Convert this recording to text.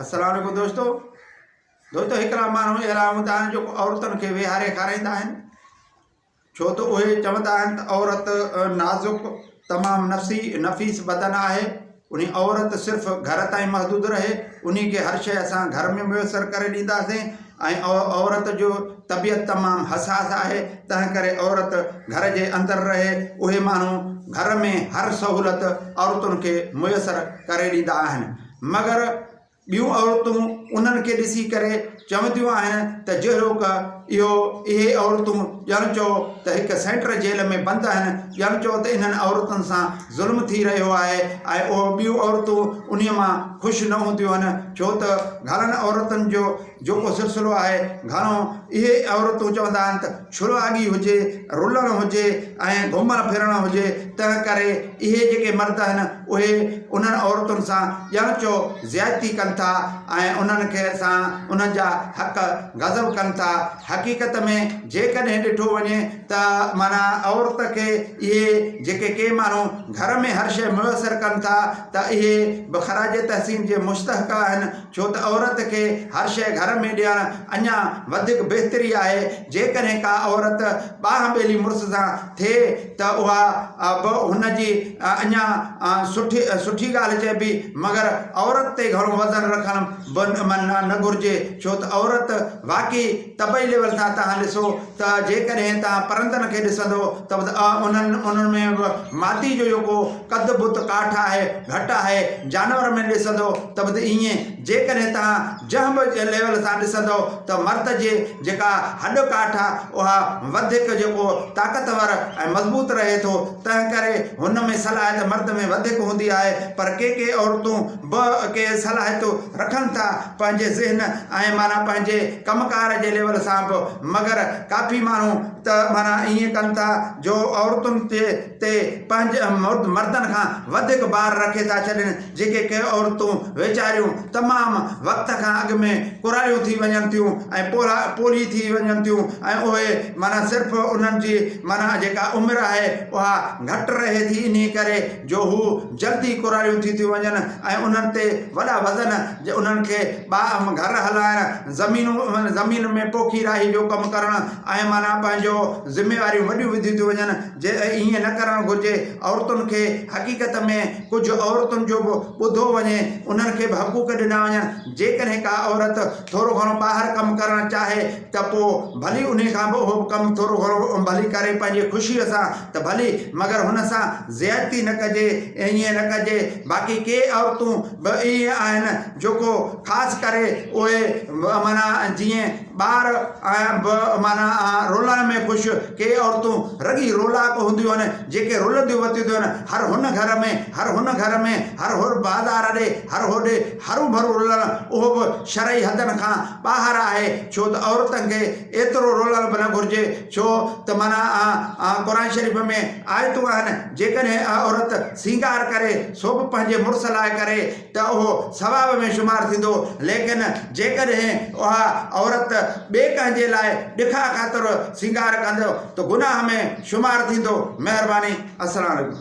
अस्सलाम वालेकुम दोस्तों हिकिड़ा माण्हू अहिड़ा हूंदा आहिनि जो औरतुनि खे वेहारे खाराईंदा आहिनि, छो त उहे चवंदा आहिनि त औरत नाज़ुक तमामु नफ़ीस बदन आहे। उन औरत सिर्फ़ु घर ताईं महदूद रहे, उन खे हर शइ असां घर में मुयसरु करे ॾींदासीं। ऐं औरत जो तबियत तमामु हसास आहे, तंहिं करे औरत घर जे अंदरि रहे। उहे माण्हू घर में हर सहूलियत औरतुनि खे मुयसरु करे ॾींदा आहिनि, मगर ॿियूं औरतूं उन्हनि खे ॾिसी करे चवंदियूं आहिनि त जहिड़ो इहे औरतूं ॼण चओ त हिकु सेंट्रल जेल में बंदि आहिनि, ॼण चओ त इन्हनि औरतुनि सां ज़ुल्म थी रहियो आहे। ऐं उहो ॿियूं औरतूं उन मां ख़ुशि न हूंदियूं आहिनि, छो त घणनि औरतुनि जो जेको सिलसिलो आहे, घणो इहे औरतूं चवंदा आहिनि त छुड़ागी हुजे, रुलणु हुजे ऐं घुमणु फिरणु हुजे। तंहिं करे इहे जेके मर्द आहिनि उहे उन्हनि औरतुनि सां ॼण चओ ज़्यादती कनि था ऐं उन्हनि खे उन्हनि जा हक़ गज़ब कनि था। हक़ीक़त में जेकॾहिं ॾिठो वञे त माना औरत खे इहे जेके के माण्हू घर में हर शइ मुयसरु कनि था त इहे ख़राज तहसीन जे मुस्तहक़ आहिनि, छो त औरत खे हर शइ घर में ॾियणु अञा वधीक बहितरी आहे। जेकॾहिं का औरत ॿाह ॿेली मुड़ुस सां थिए त उहा हुनजी अञा सुठी ॻाल्हि चइबी, मगर औरत ते घणो वज़न रखणु न घुरिजे, छो त औरत वाक़ई तबई लेवल सां तव्हां ॾिसो त जेकॾहिं तव्हां परंदनि खे ॾिसंदो त उन्हनि में मादी जो जेको कद बुत काठ आहे घटि आहे। जानवर में ॾिसंदो त बि ईअं, जेकॾहिं तव्हां जंहिं बि लेवल सां ॾिसंदो त मर्द जे जेका हॾ काठ आहे उहा वधीक जेको ताक़तवर ऐं मज़बूत रहे थो, तंहिं करे हुन में सलाहियत मर्द में वधीक हूंदी आहे। पर के औरतूं के सलाहियतूं रखनि था पंहिंजे ज़हन ऐं माना पंहिंजे कमकार जे लेवल सां बि, मगर काफ़ी माण्हू त माना ईअं कनि था जो औरतुनि ते पंहिंजे मर्दनि खां वधीक भार रखे था छॾनि। जेके के औरतूं वीचारियूं तमामु वक़्त खां अॻु में कुरारियूं थी वञनि थियूं ऐं पोली थी वञनि थियूं, ऐं उहे माना सिर्फ़ु उन्हनि जी माना जेका उमिरि आहे उहा घटि रहे थी, इन करे जो हू जल्दी कुरारियूं थी थियूं वञनि ऐं उन्हनि ते वॾा वज़न उन्हनि खे घर हलाइणु, ज़मीन में पोखी राही जो कमु करणु ऐं माना पंहिंजो ज़िम्मेवारियूं वॾियूं विधियूं थियूं वञनि। जे ईअं न करणु घुरिजे। औरतुनि खे हक़ीक़त में कुझु औरतुनि जो बि ॿुधो वञे, उन्हनि खे बि हक़ूक़ ॾिना वञनि। जेकॾहिं का औरत थोरो घणो ॿाहिरि कमु करणु चाहे त पोइ भली उन खां बि उहो कमु थोरो घणो भली करे पंहिंजे ख़ुशीअ सां त भली, मगर हुन सां ज़्यादती न कजे, ईअं न कजे। बाक़ी के औरतूं बि ईअं आहिनि जेको ख़ासि करे उहे माना जीअं ॿार माना रोलण में ख़ुशि, के औरतूं रॻी रोलाक हूंदियूं आहिनि जेके रुलंदियूं वतियूं आहिनि। हर हुन घर में हर बाज़ार ॾे हर होॾे हरू भरू रुलणु, उहो बि शरई हदनि खां ॿाहिरि आहे, छो त औरतुनि खे एतिरो रुलणु बि न घुरिजे। छो त माना क़ुर शरीफ़ में आयतूं आहिनि, जेकॾहिं औरत सींगार करे सो बि पंहिंजे मुड़ुस लाइ करे त उहो सवाब में शुमारु थींदो, लेकिन जेकॾहिं उहा औरत ॿिए कंहिंजे लाइ ॾिखा ख़ातिर सींगार कंदो त गुनाह में शुमारु थींदो। महिरबानी। अस्सलाम वालेकुम।